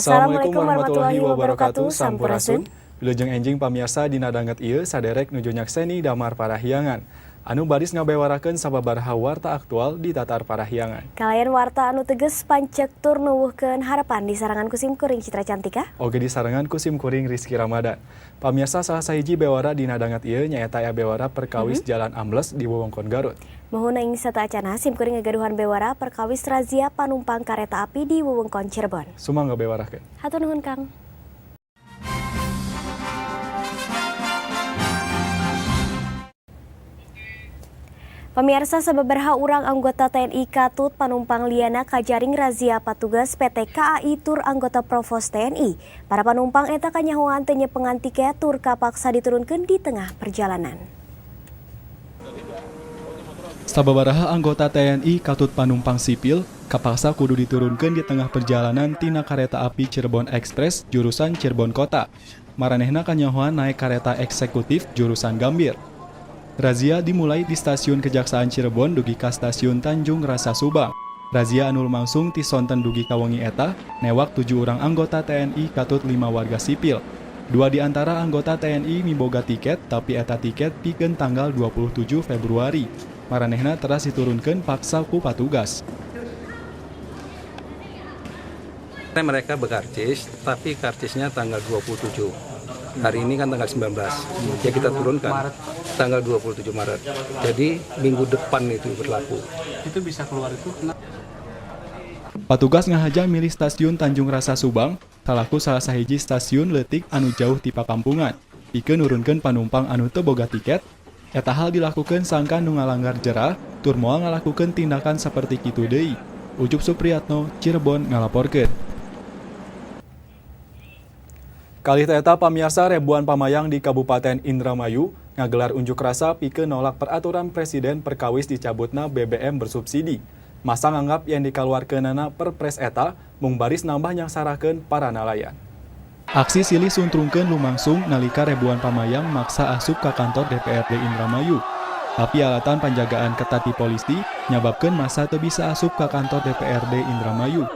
Assalamualaikum warahmatullahi wabarakatuh. Sampurasun. Wilujeng enjing pamirsa dina danget ieu saderek nuju nyakseni damar parahyangan. Anu baris ngabewarakeun sababaraha warta aktual di tatar parahyangan. Kalayan warta anu teges pancek tur nuwuhkeun harapan di sarangan ku simkuring Citra Cantika. Oge di sarangan ku simkuring Rizky Ramadan. Pamirsa salah sahiji bewara dina danget ieu nyaeta aya bewara perkawis Jalan Ambles di wewengkon Garut. Muhuna ing sataacana simkuring ngagaduhan bewara perkawis razia panumpang kareta api di wewengkon Cirebon. Sumangga bewarakeun. Hatur nuhun Kang. Pemirsa, sababaraha urang anggota TNI Katut panumpang liana kajaring razia patugas PT KAI Tur anggota Provos TNI. Para panumpang eta kanyahoan teu nyepengan tiket tur kapaksa diturunkeun di tengah perjalanan. Sababaraha anggota TNI Katut panumpang sipil kapaksa kudu diturunkeun di tengah perjalanan tina kareta api Cirebon Express jurusan Cirebon Kota. Maranehna kanyahoan naik kareta eksekutif jurusan Gambir. Razia dimulai di stasiun Kejaksaan Cirebon dugi ka stasiun Tanjung Rasa Subang. Razia anu lumangsung ti sonten dugi ka wengi eta newak 7 urang anggota TNI Katut 5 warga sipil. 2 di antara anggota TNI miboga tiket tapi eta tiket pikeun tanggal 27 Februari. Maranehna teras diturunkeun paksa ku patugas. Mereka bekarcis, tapi karcisnya tanggal 27. Hari ini kan tanggal 19. Ya kita turunkan tanggal 27 Maret. Jadi minggu depan itu berlaku. Itu bisa keluar itu kenapa? Patugas ngahaja milih stasiun Tanjung Rasa Subang, salaku salah sahiji stasiun leutik anu jauh ti pakampungan. Pikeun nurunkeun panumpang anu teu boga tiket. Eta hal dilakukeun sangkan nu ngalanggar jerah, tur moal ngalakukeun tindakan saperti kitu deui. Ucup Supriyatno, Cirebon ngalaporkeun. Kali eta pamirsa ribuan pamayang di Kabupaten Indramayu ngagelar unjuk rasa pikeun nolak peraturan Presiden perkawis dicabutna BBM bersubsidi. Masa nganggap yang dikaluarkeunana Perpres eta mung baris nambah nyangsarakeun para nalayan. Aksi silih suntrungkeun lumangsung nalika ribuan pamayang maksa asup ka kantor DPRD Indramayu. Tapi alatan penjagaan ketat di polisi nyababkeun masa teu bisa asup ka kantor DPRD Indramayu.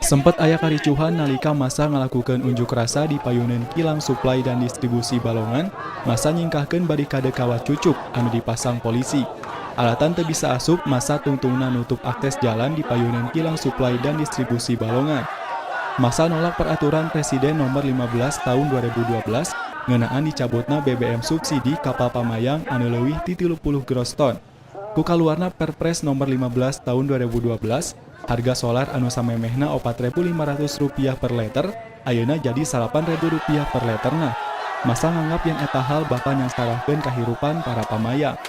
Sempet aya karicuhan nalika masa ngalakukeun unjuk rasa di payuneun kilang suplai dan distribusi Balongan, masa nyingkahkeun barikade kawat cucuk anu dipasang polisi. Alatan teu bisa asup masa tungtungna nutup akses jalan di payuneun kilang suplai dan distribusi Balongan. Masa nolak peraturan Presiden nomor 15 tahun 2012 ngeunaan dicabutna BBM subsidi kapal pamayang anu leuwih ti 30 gross ton. Ku kaluarna Perpres nomor 15 tahun 2012, harga solar anu samemehna Rp4.500 per liter, ayeuna jadi Rp8.000 per literna. Masa nganggap yang eta hal bakal nyangsarahkeun kahirupan para pamayang.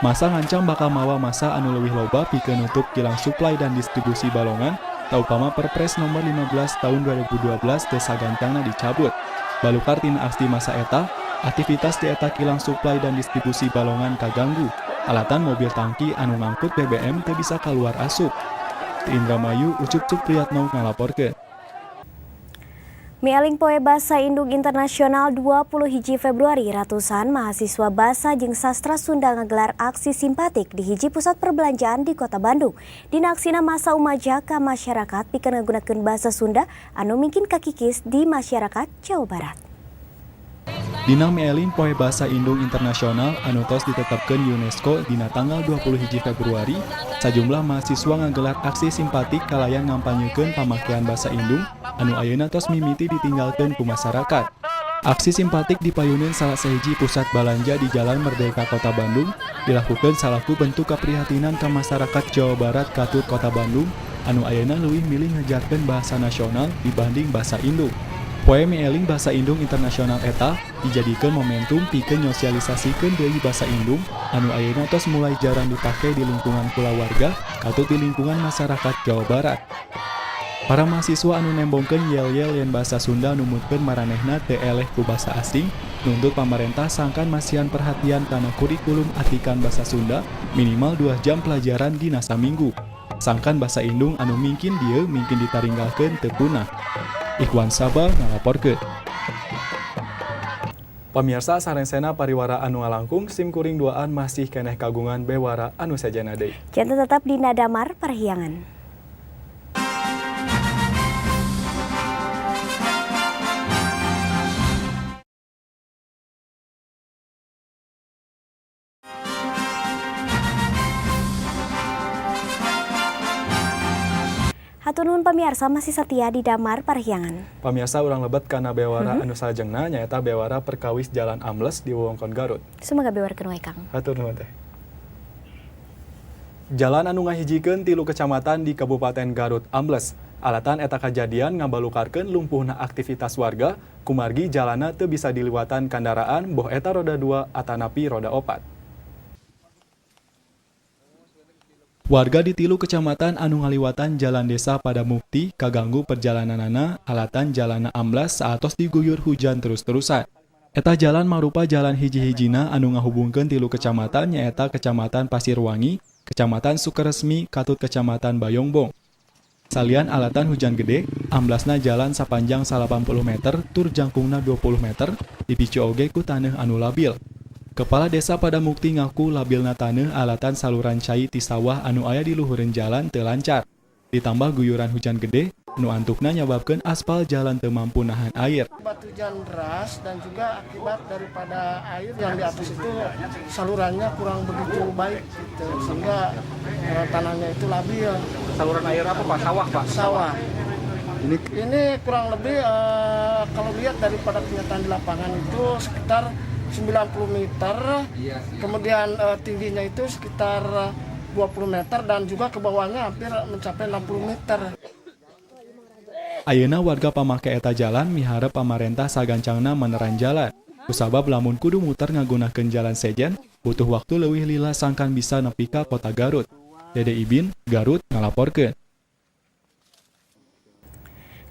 Masa ngancam bakal mawa masa anu leuwih loba pikeun nutup kilang suplai dan distribusi Balongan, taupama Perpres nomor 15 tahun 2012 teu sagancangna dicabut. Balukar tina aksi masa eta, aktivitas di eta kilang suplai dan distribusi Balongan kaganggu. Alatan mobil tangki anu ngangkut BBM teu bisa kaluar asup. Di Indramayu, Ucup Supriyatno ngalaporkeun. Mialing Poe Basa Indung Internasional 21 Februari, ratusan mahasiswa Basa jeung Sastra Sunda ngagelar aksi simpatik di hiji pusat perbelanjaan di Kota Bandung. Dina aksina masa umaja ka masyarakat pikeun ngagunakeun basa Sunda anu mungkin kakikis di masyarakat Jawa Barat. Dina mialing Poe Basa Indung Internasional anu tos ditetepkeun UNESCO dina tanggal 21 Februari, sajumlah mahasiswa ngagelar aksi simpatik kalayan ngampanyekeun pamakean basa Indung anu ayeuna tos mimiti ditinggalkeun ku masyarakat. Aksi simpatik dipayuneun salah sahiji pusat balanja di Jalan Merdeka Kota Bandung dilakukeun salaku bentuk kaprihatinan ka masyarakat Jawa Barat Katut Kota Bandung anu ayeuna leuwih milih ngajarkeun bahasa nasional dibanding bahasa Indung. Poe mialing Basa Indung Internasional eta dijadikeun momentum pikeun nyosialisasikeun deui basa Indung anu ayeuna tos mulai jarang dipake di lingkungan kulawarga katut di lingkungan masyarakat Jawa Barat. Para mahasiswa anu nembongkeun yel-yel yen basa Sunda numutkeun maranehna teu eleh ku basa asing, nuntut pamarentah sangkan masihan perhatian kana kurikulum atikan basa Sunda minimal 2 jam pelajaran dina saminggu. Sangkan basa Indung anu mungkin dieu mungkin ditaringgalkeun teu punah. Ikhwan Sabah ngalaporkeun. Pamirsa sarengsena pariwara anu ngalangkung simkuring duaan masih keneh kagungan bewara anu sajana deui. Janten tetap di Nadamar Parahyangan. Hatur nuhun pamirsa masih setia di Damar Parahyangan. Pamirsa urang lebet kana bewara anu salajengna nyaeta bewara perkawis Jalan Ambles di wewengkon Garut. Semoga bewarkeun wae Kang. Hatur nuhun teh. Jalan anu ngahijikeun 3 kecamatan di Kabupaten Garut Ambles. Alatan eta kajadian ngabalukarkeun lumpuhna aktivitas warga, kumargi jalana teu bisa diliwatan kendaraan boh eta roda 2 atanapi roda 4. Warga di 3 kecamatan anu ngaliwatan jalan desa pada Mukti kaganggu perjalananana alatan jalana amblas saatos diguyur hujan terus-terusan. Eta jalan mangrupa jalan hiji-hijina anu ngahubungkeun 3 kecamatan nyaeta Kecamatan Pasirwangi, Kecamatan Sukaresmi, katut Kecamatan Bayongbong. Salian alatan hujan gede, amblasna jalan sapanjang 80 meter, tur jangkungna 20 meter, dipicu oge ku taneuh anu labil. Kepala Desa pada Mukti ngaku labilna taneuh alatan saluran cai ti sawah anu aya di luhureun jalan teu lancar. Ditambah guyuran hujan gede, nu antukna nyababkeun aspal jalan teu mampu nahan air. Akibat hujan deras dan juga akibat daripada air yang di atas itu salurannya kurang begitu baik gitu, sehingga tanahnya itu labil. Saluran air apa Pak? Sawah Pak? Sawah. Ini kurang lebih kalau lihat daripada kenyataan di lapangan itu sekitar 90 meter, kemudian tingginya itu sekitar 20 meter dan juga ke bawahnya hampir mencapai 60 meter. Ayeuna warga pamake eta jalan miharep pamarentah sagancangna meneran jalan. Kusabab lamun kudu muter ngagunakeun jalan sejen, butuh waktu leuwih lila sangkan bisa nepi ka kota Garut. Dede Ibin, Garut ngalaporkeun.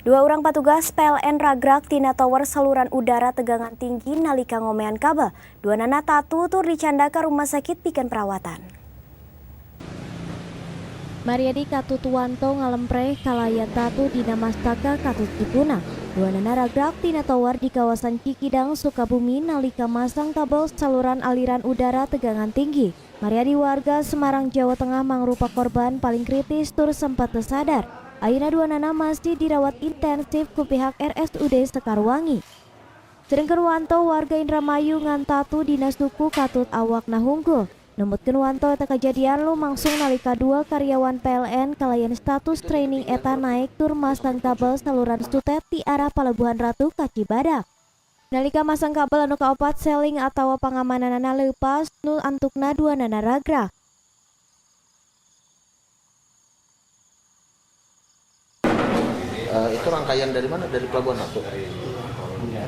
2 orang petugas PLN ragrag tina tower saluran udara tegangan tinggi nalika ngomean kabel. 2 nana tatu tur dicanda ka rumah sakit pikeun perawatan. Mariadi Katutuwanto ngalempreh kalayan tatu dina mastaka Katut Cipuna. 2 nana ragrag tina tower di kawasan Cikidang, Sukabumi nalika masang kabel saluran aliran udara tegangan tinggi. Mariadi warga Semarang, Jawa Tengah mangrupa korban paling kritis tur sempat tersadar. Ayeuna 2 nana masih dirawat intensif ku pihak RSUD Sekarwangi. Sedengkeun Wanto warga Indramayu ngan tatu dina suku katut awakna hunggul. Nemutkeun Wanto eta kajadian lumangsung nalika 2 karyawan PLN kalayan status training eta naik tur masang kabel saluran sutet di arah Palabuhan Ratu ka Cibadak. Nalika masang kabel anu kaopat seling atawa pangamananana leupas nu antukna 2 nana ragrag. Itu rangkaian dari mana? Dari Pelabuhan Ratu.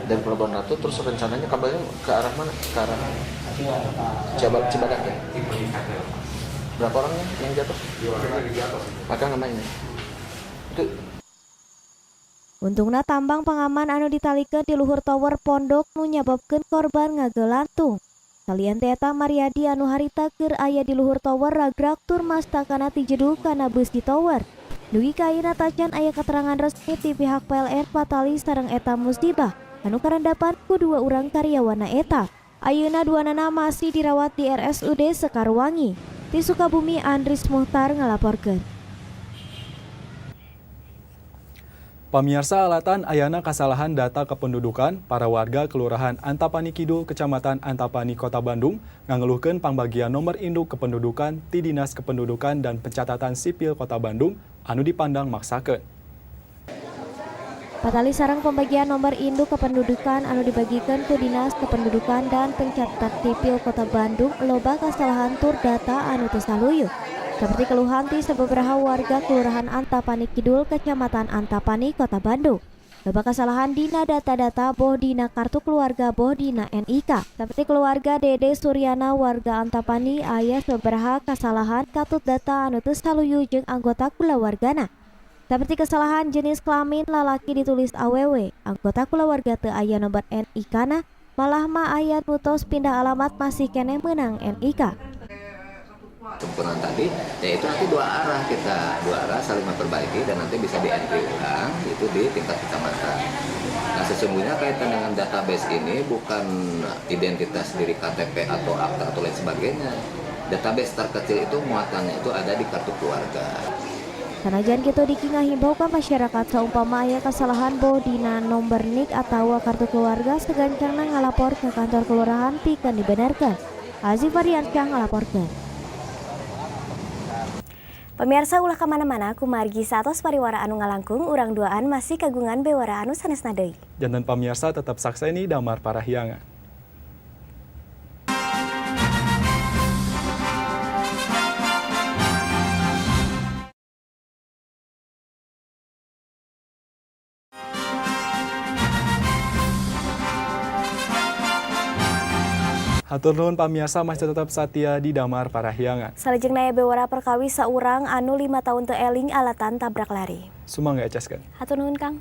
Dari Pelabuhan Ratu terus rencananya kabelnya ke arah mana? Ke arah Cibadak ya? Berapa orangnya yang jatuh? 2 Maka namanya itu. Untungna tambang pengaman anu ditalikeun di luhur tower pondok nu nyababkeun korban ngagelantung. Salian eta Mariadi anu harita keur aya di luhur tower ragrag tur mastakana ti jedug kana beus di tower. Dugi ka ayeuna tacan aya keterangan resmi ti pihak PLN patali sareng eta musibah anu karandapan ku 2 urang karyawanna eta. Ayeuna 2 nana masih dirawat di RSUD Sekarwangi. Ti Sukabumi Andris Muhtar ngalaporkeun. Pamirsa alatan ayana kasalahan data kependudukan para warga Kelurahan Antapani Kidul, Kecamatan Antapani, Kota Bandung ngangeluhkeun pangbagian nomor induk kependudukan ti Dinas Kependudukan dan Pencatatan Sipil Kota Bandung anu dipandang maksakeun. Patali sareng pembagian nomor induk kependudukan anu dibagikeun ke Dinas Kependudukan dan Pencatatan Sipil Kota Bandung loba kasalahan tur data anu teu saluyuh. Seperti keluhan ti sababaraha warga Kelurahan Antapani Kidul, Kecamatan Antapani, Kota Bandung. Loba kasalahan dina data-data boh dina kartu keluarga boh dina NIK. Seperti keluarga Dede Suryana warga Antapani aya sababaraha kasalahan katut data anu teu saluyuh jeung anggota kulawargana. Seperti kesalahan jenis kelamin lalaki ditulis AWW, anggota kulawarga teu aya nomor NIK-na, malah mah aya nutos pindah alamat masih kene meunang NIK. Sempurna tadi, yaitu nanti 2 arah saling memperbaiki dan nanti bisa di-entry ulang itu di tingkat kecamatan. Nah sesungguhnya kaitan dengan database ini bukan identitas diri KTP atau akta atau lain sebagainya. Database terkecil itu muatannya itu ada di kartu keluarga. Sanajan kitu Diki ngahimbau ka masyarakat saumpama aya kasalahan boh dina nomor NIK atawa kartu keluarga segancangna ngalapor ke kantor kelurahan pikeun dibenarkeun. Azif Ardiansyah ngalaporkeun. Pemirsa ulah kemana-mana, kumargi satos pariwara anu ngalangkung, urang duaan masih kagungan bewara anu sanesna deui. Janten pemirsa tetap sakseni Damar Parahyangan. Hatur nuhun pamirsa masih tetap setia di Damar Parahyangan. Salajengna bewara perkawis saurang anu 5 tahun teu eling alatan tabrak lari. Sumangga ecaskeun. Hatur nuhun Kang.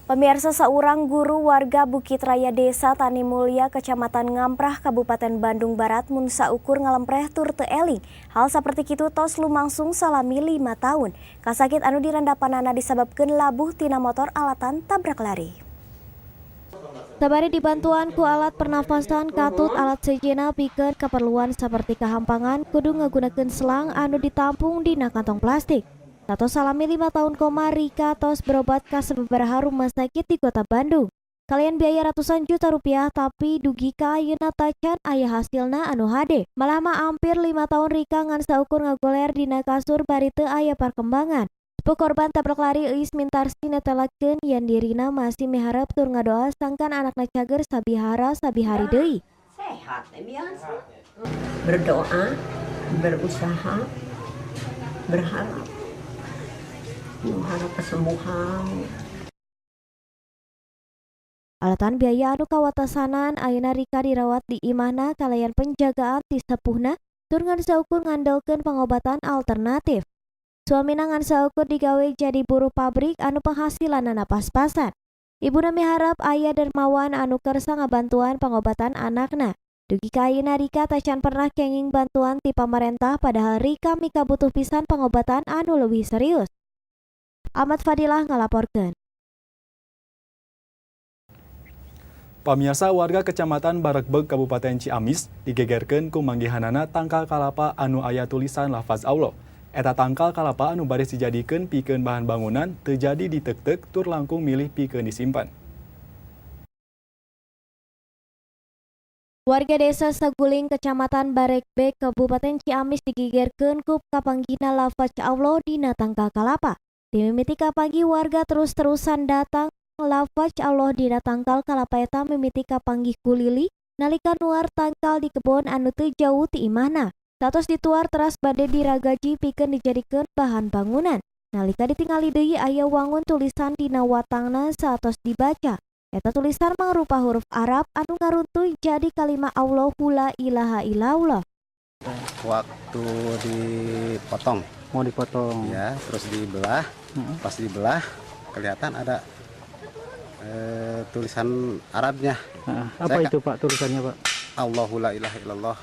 Pemirsa saurang guru warga Bukit Raya Desa Tani Mulya Kecamatan Ngamprah Kabupaten Bandung Barat mun saukur ngalempreh tur teu eling. Hal saperti kitu tos lumangsung salami 5 tahun. Kasakit anu dirandapanana disababkeun labuh tina motor alatan tabrak lari. Sabari dibantuan ku alat pernafasan katut alat sejenna pikeun keperluan seperti kehampangan kudu ngagunakeun selang anu ditampung dina kantong plastik. Tatos salami 5 tahun koma Rika tos berobat ka sababaraha rumah sakit di Kota Bandung. Kalian biaya ratusan juta rupiah tapi dugi ka ayeuna tacan aya hasilna anu hade. Malah mah hampir 5 tahun Rika ngan saukur ngagoler dina kasur bari teu aya perkembangan. Korban tabrak lari eis mintarsi netelakeun yen dirina masih miharep tur ngadoa sangkan anakna cager sabihara sabihari deui. Sehat biasa. Berdoa, berusaha, berharap kesembuhan. Alatan biaya anu kawatasanan ayeuna Rika dirawat di imahna kalayan penjagaan ti sepuhna tur ngan saukur ngandalkeun pengobatan alternatif. Suamina ngan saukur digawe jadi buruh pabrik anu penghasilanna pas-pasan. Ibuna miharap aya dermawan anu kersa ngabantuan pengobatan anakna. Dugi ka ayeuna Rika tacan pernah kenging bantuan ti pamarentah padahal Rika mika butuh pisan pengobatan anu leuwih serius. Ahmad Fadilah ngalaporkeun. Pamirsa warga Kecamatan Barekbeug Kabupaten Ciamis digegerkeun ku manggihanana tangkal kalapa anu aya tulisan lafaz Allah. Eta tangkal kalapa anu baris dijadikeun pikeun bahan bangunan teu jadi diteuk-teuk tur langkung milih pikeun disimpan. Warga desa Saguling Kecamatan Barekbeug Kabupaten Ciamis digegerkeun ku kapanggihna lafaz Allah dina tangkal kalapa. Dimimiti kapanggi warga terus-terusan datang lafaz Allah dina tangkal kalapa eta mimiti kapanggih ku lili nalika nuar tangkal di kebon anu teu jauh ti imahna. Satos dituar teras bade diragaji pikeun dijadikeun bahan bangunan. Nalika ditingali deui aya wangun tulisan dina watangna satos dibaca. Eta tulisan mangrupa huruf Arab anu ngaruntuy jadi kalimat Allahu la ilaha illallah. Waktu dipotong, Mau dipotong. ya, terus dibelah. Pas dibelah kelihatan ada tulisan Arabnya. Apa itu Pak tulisannya Pak? Allahu la ilaha illallah.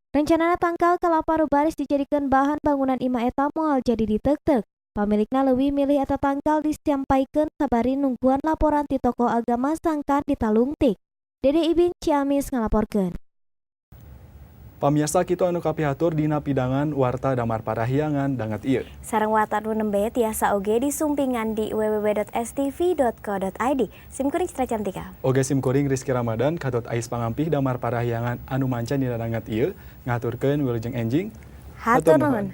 Rencanana tangkal kalapa nu baris dijadikeun bahan bangunan imah eta moal jadi diteuk-teuk. Pamilikna leuwih milih eta tangkal disampaikeun sabari nungguan laporan ti tokoh agama sangkan ditalungtik. Dede Ibin Ciamis ngalaporkeun. Pamirsa kitu anu kapihatur dina pidangan Warta Damar Parahyangan dangat ieu. Sareng warta nu nembe tiasa oge disumpingan di www.stv.co.id. Simkuring Citra Cantika. Oge simkuring Rizky Ramadan katot ais pangampih Damar Parahyangan anu mancan dina dangat ieu ngaturkeun wilujeng enjing. Hatur nuhun.